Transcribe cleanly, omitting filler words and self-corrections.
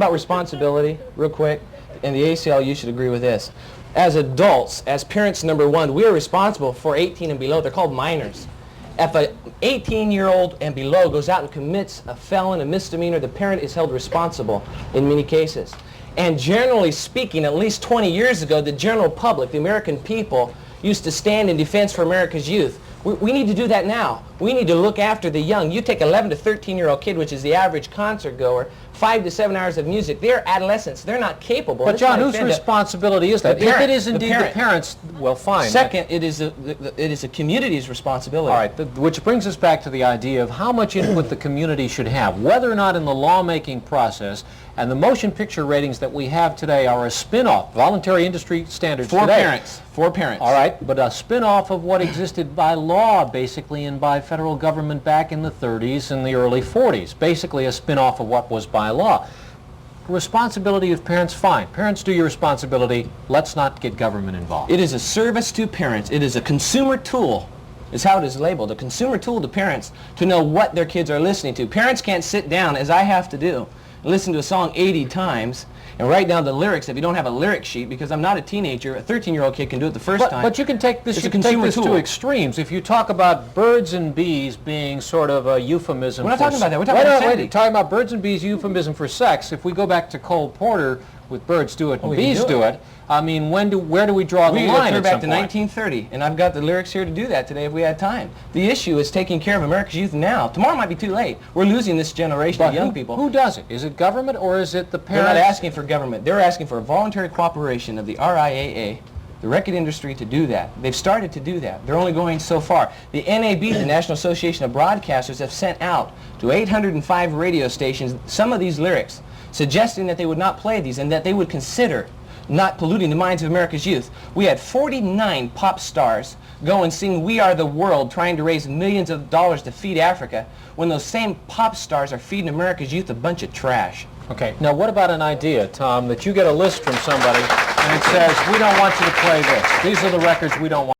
about responsibility, real quick, and the ACLU should agree with this. As adults, as parents, number one, we are responsible for 18 and below. They're called minors. If an 18-year-old and below goes out and commits a felon, a misdemeanor, the parent is held responsible in many cases. And generally speaking, at least 20 years ago, the general public, the American people, used to stand in defense for America's youth. We need to do that now. We need to look after the young. You take 11 to 13-year-old kid, which is the average concert goer, 5 to 7 hours of music. They're adolescents. They're not capable. But John, whose responsibility is that? If it is indeed the parents, well, fine. Second, it is a community's responsibility. All right, which brings us back to the idea of how much input the community should have, whether or not in the lawmaking process. And the motion picture ratings that we have today are a spin-off, voluntary industry standards today. For parents. All right, but a spin-off of what existed by law, basically, and by federal government back in the 30s and the early 40s. Basically a spin-off of what was by law. Responsibility of parents, fine. Parents, do your responsibility. Let's not get government involved. It is a service to parents. It is a consumer tool, is how it is labeled. A consumer tool to parents to know what their kids are listening to. Parents can't sit down, as I have to do, and listen to a song 80 times and write down the lyrics if you don't have a lyric sheet, because I'm not a teenager. A 13-year-old kid can do it the first time. But you can take this, to extremes. If you talk about birds and bees being sort of a euphemism. We're not talking about that. We're talking about insanity. We're talking about birds and bees euphemism for sex. If we go back to Cole Porter with birds do it and bees do it, I mean, where do we draw the line? We go back to 1930, and I've got the lyrics here to do that today if we had time. The issue is taking care of America's youth now. Tomorrow might be too late. We're losing this generation of young people. Who does it? Is it government or is it the parents? They're not asking for government. They're asking for a voluntary cooperation of the RIAA, the record industry, to do that. They've started to do that. They're only going so far. The NAB, the National Association of Broadcasters, have sent out to 805 radio stations some of these lyrics, suggesting that they would not play these and that they would consider not polluting the minds of America's youth. We had 49 pop stars go and sing We Are the World, trying to raise millions of dollars to feed Africa, when those same pop stars are feeding America's youth a bunch of trash. Okay, now what about an idea, Tom, that you get a list from somebody and it says, we don't want you to play this. These are the records we don't want.